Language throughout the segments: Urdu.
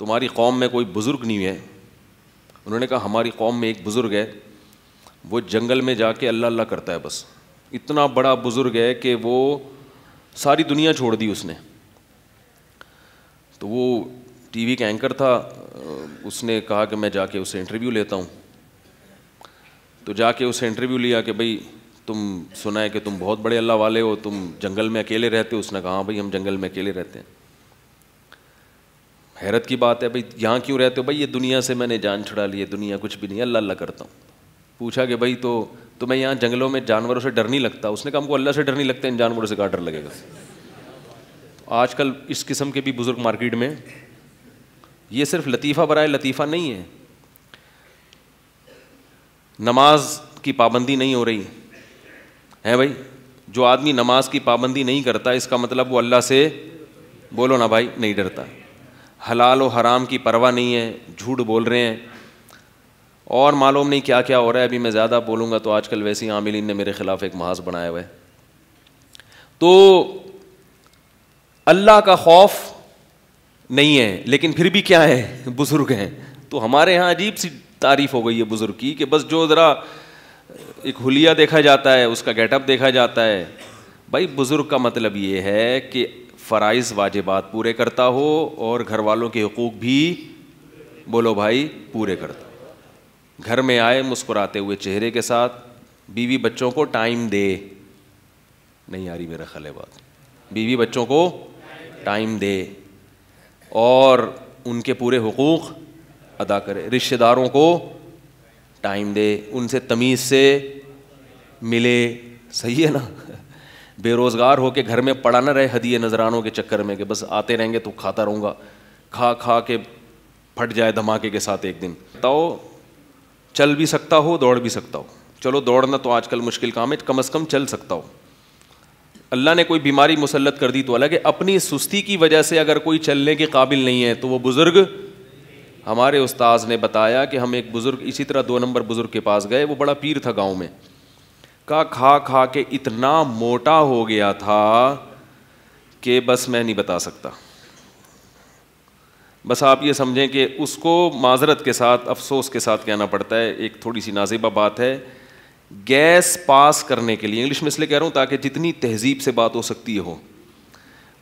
تمہاری قوم میں کوئی بزرگ نہیں ہے. انہوں نے کہا ہماری قوم میں ایک بزرگ ہے, وہ جنگل میں جا کے اللہ اللہ کرتا ہے, بس اتنا بڑا بزرگ ہے کہ وہ ساری دنیا چھوڑ دی اس نے. تو وہ ٹی وی کا اینکر تھا, اس نے کہا کہ میں جا کے اس سے انٹرویو لیتا ہوں. تو جا کے اس سے انٹرویو لیا کہ بھئی تم سنا ہے کہ تم بہت بڑے اللہ والے ہو, تم جنگل میں اکیلے رہتے ہو. اس نے کہا ہاں بھئی ہم جنگل میں اکیلے رہتے ہیں. حیرت کی بات ہے, بھئی یہاں کیوں رہتے ہو؟ بھئی یہ دنیا سے میں نے جان چھڑا لی ہے, دنیا کچھ بھی نہیں, اللہ اللہ کرتا ہوں. پوچھا کہ بھئی تو تمہیں یہاں جنگلوں میں جانوروں سے ڈر نہیں لگتا؟ اس نے کہا ہم کو اللہ سے ڈر نہیں لگتا, ان جانوروں سے کہاں ڈر لگے گا. آج کل اس قسم کے بھی بزرگ مارکیٹ میں. یہ صرف لطیفہ برائے لطیفہ نہیں ہے. نماز کی پابندی نہیں ہو رہی ہے بھائی, جو آدمی نماز کی پابندی نہیں کرتا اس کا مطلب وہ اللہ سے, بولو نا بھائی, نہیں ڈرتا. حلال و حرام کی پرواہ نہیں ہے, جھوٹ بول رہے ہیں, اور معلوم نہیں کیا کیا ہو رہا ہے. ابھی میں زیادہ بولوں گا تو آج کل ویسے ہی عاملین نے میرے خلاف ایک محاذ بنایا ہوا ہے. تو اللہ کا خوف نہیں ہے, لیکن پھر بھی کیا ہے, بزرگ ہیں. تو ہمارے یہاں عجیب سی تعریف ہو گئی ہے بزرگ کی کہ بس جو ذرا ایک حلیہ دیکھا جاتا ہے, اس کا گیٹ اپ دیکھا جاتا ہے. بھائی بزرگ کا مطلب یہ ہے کہ فرائض واجبات پورے کرتا ہو اور گھر والوں کے حقوق بھی, بولو بھائی, پورے کرتا. گھر میں آئے مسکراتے ہوئے چہرے کے ساتھ, بیوی بچوں کو ٹائم دے. نہیں آ رہی میرا خیال ہے بات, بیوی بچوں کو ٹائم دے اور ان کے پورے حقوق ادا کرے. رشتہ داروں کو ٹائم دے, ان سے تمیز سے ملے. صحیح ہے نا. بے روزگار ہو کے گھر میں پڑا نہ رہے ہدیے نذرانوں کے چکر میں کہ بس آتے رہیں گے تو کھاتا رہوں گا, کھا کھا کے پھٹ جائے دھماکے کے ساتھ ایک دن. بتاؤ چل بھی سکتا ہو, دوڑ بھی سکتا ہو. چلو دوڑنا تو آج کل مشکل کام ہے, کم از کم چل سکتا ہو. اللہ نے کوئی بیماری مسلط کر دی تو الگ ہے. اپنی سستی کی وجہ سے اگر کوئی چلنے کے قابل نہیں ہے تو وہ بزرگ. ہمارے استاذ نے بتایا کہ ہم ایک بزرگ اسی طرح 2 نمبر بزرگ کے پاس گئے, وہ بڑا پیر تھا گاؤں میں. کا کھا کھا کے اتنا موٹا ہو گیا تھا کہ بس میں نہیں بتا سکتا. بس آپ یہ سمجھیں کہ اس کو معذرت کے ساتھ, افسوس کے ساتھ کہنا پڑتا ہے, ایک تھوڑی سی نازیبہ بات ہے, گیس پاس کرنے کے لیے, انگلش میں اس لیے کہہ رہا ہوں تاکہ جتنی تہذیب سے بات ہو سکتی ہو,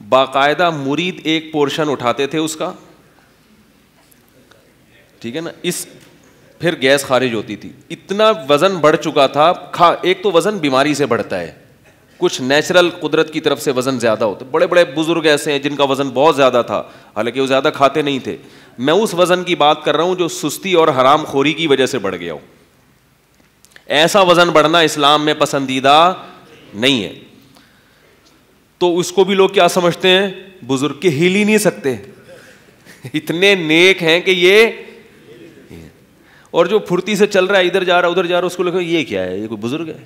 باقاعدہ مرید ایک پورشن اٹھاتے تھے اس کا, ٹھیک ہے نا, اس پھر گیس خارج ہوتی تھی. اتنا وزن بڑھ چکا تھا. ایک تو وزن بیماری سے بڑھتا ہے, کچھ نیچرل قدرت کی طرف سے وزن زیادہ ہوتا ہے. بڑے بڑے بزرگ ایسے ہیں جن کا وزن بہت زیادہ تھا, حالانکہ وہ زیادہ کھاتے نہیں تھے. میں اس وزن کی بات کر رہا ہوں جو سستی اور حرام خوری کی وجہ سے بڑھ گیا ہو. ایسا وزن بڑھنا اسلام میں پسندیدہ نہیں ہے. تو اس کو بھی لوگ کیا سمجھتے ہیں, بزرگ کے ہل ہی نہیں سکتے, اتنے نیک ہیں کہ یہ. اور جو پھرتی سے چل رہا ہے, ادھر جا رہا ادھر جا رہا, اس کو لگا یہ کیا ہے, یہ کوئی بزرگ ہے.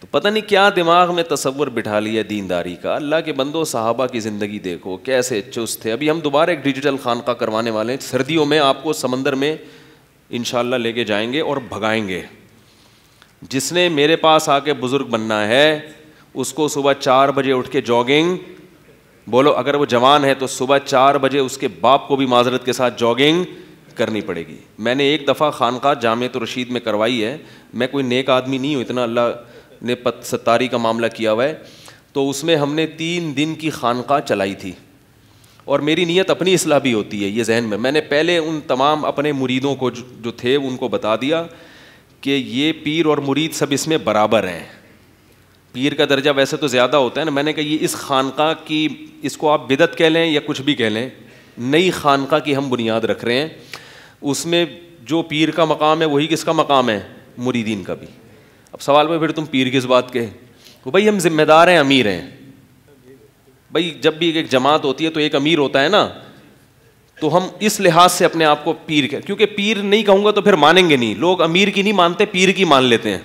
تو پتہ نہیں کیا دماغ میں تصور بٹھا لیا دینداری کا. اللہ کے بندو, صحابہ کی زندگی دیکھو کیسے چست تھے. ابھی ہم دوبارہ ایک ڈیجیٹل خانقاہ کروانے والے ہیں, سردیوں میں آپ کو سمندر میں انشاءاللہ لے کے جائیں گے اور بھگائیں گے. جس نے میرے پاس آ کے بزرگ بننا ہے اس کو صبح 4 بجے اٹھ کے جاگنگ, بولو اگر وہ جوان ہے تو صبح 4 بجے اس کے باپ کو بھی معذرت کے ساتھ جاگنگ کرنی پڑے گی. میں نے ایک دفعہ خانقاہ جامعۃ الرشید میں کروائی ہے. میں کوئی نیک آدمی نہیں ہوں, اتنا اللہ نے ستاری کا معاملہ کیا ہوا ہے. تو اس میں ہم نے 3 دن کی خانقاہ چلائی تھی, اور میری نیت اپنی اصلاح بھی ہوتی ہے یہ ذہن میں نے پہلے ان تمام اپنے مریدوں کو جو تھے ان کو بتا دیا کہ یہ پیر اور مرید سب اس میں برابر ہیں. پیر کا درجہ ویسے تو زیادہ ہوتا ہے نا. میں نے کہا یہ اس خانقاہ کی, اس کو آپ بدعت کہہ لیں یا کچھ بھی کہہ لیں, نئی خانقاہ کی ہم بنیاد رکھ رہے ہیں. اس میں جو پیر کا مقام ہے وہی کس کا مقام ہے, مریدین کا بھی. اب سوال میں پھر تم پیر کس بات کے, وہ بھائی ہم ذمہ دار ہیں, امیر ہیں. بھائی جب بھی ایک جماعت ہوتی ہے تو ایک امیر ہوتا ہے نا, تو ہم اس لحاظ سے اپنے آپ کو پیر کہہ, کیونکہ پیر نہیں کہوں گا تو پھر مانیں گے نہیں لوگ. امیر کی نہیں مانتے, پیر کی مان لیتے ہیں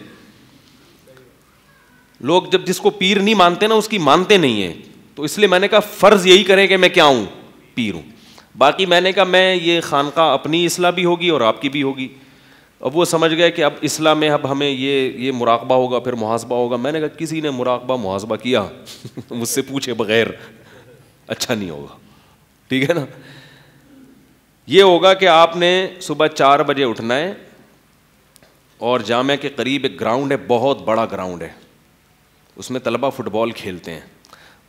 لوگ. جب جس کو پیر نہیں مانتے نا اس کی مانتے نہیں ہیں. تو اس لیے میں نے کہا فرض یہی کریں کہ میں کیا ہوں, پیر ہوں. باقی میں نے کہا میں یہ خانقاہ اپنی اصلاح بھی ہوگی اور آپ کی بھی ہوگی. اب وہ سمجھ گئے کہ اب اصلاح میں اب ہمیں یہ مراقبہ ہوگا پھر محاسبہ ہوگا. میں نے کہا کسی نے مراقبہ محاسبہ کیا مجھ سے پوچھے بغیر اچھا نہیں ہوگا, ٹھیک ہے نا. یہ ہوگا کہ آپ نے صبح 4 بجے اٹھنا ہے, اور جامعہ کے قریب ایک گراؤنڈ ہے, بہت بڑا گراؤنڈ ہے, اس میں طلبہ فٹ بال کھیلتے ہیں.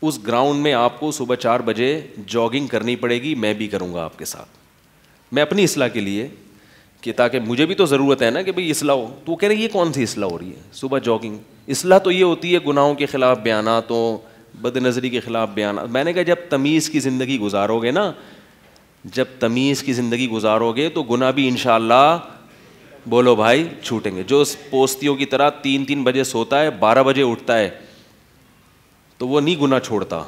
اس گراؤنڈ میں آپ کو صبح 4 بجے جاگنگ کرنی پڑے گی, میں بھی کروں گا آپ کے ساتھ, میں اپنی اصلاح کے لیے, کہ تاکہ مجھے بھی تو ضرورت ہے نا کہ بھئی اصلاح ہو. تو وہ کہہ رہے یہ کون سی اصلاح ہو رہی ہے صبح جاگنگ؟ اصلاح تو یہ ہوتی ہے گناہوں کے خلاف بیاناتوں, بد نظری کے خلاف بیانات. میں نے کہا جب تمیز کی زندگی گزارو گے نا, جب تمیز کی زندگی گزارو گے تو گناہ بھی انشاءاللہ بولو بھائی چھوٹیں گے. جو پوستیوں کی طرح 3 بجے سوتا ہے 12 بجے اٹھتا ہے تو وہ نہیں گناہ چھوڑتا,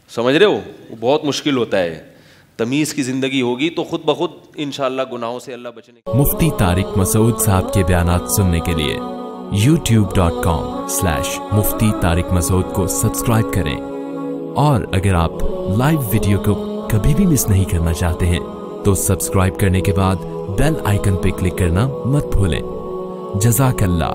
سمجھ رہے ہو, وہ بہت مشکل ہوتا ہے. تمیز کی زندگی ہوگی تو خود بخود انشاءاللہ گناہوں سے اللہ بچنے. مفتی طارق مسعود صاحب کے بیانات سننے کے لیے youtube.com/مفتی طارق مسعود کو سبسکرائب کریں, اور اگر آپ لائیو ویڈیو کو کبھی بھی مس نہیں کرنا چاہتے ہیں تو سبسکرائب کرنے کے بعد بیل آئیکن پہ کلک کرنا مت بھولیں. جزاک اللہ.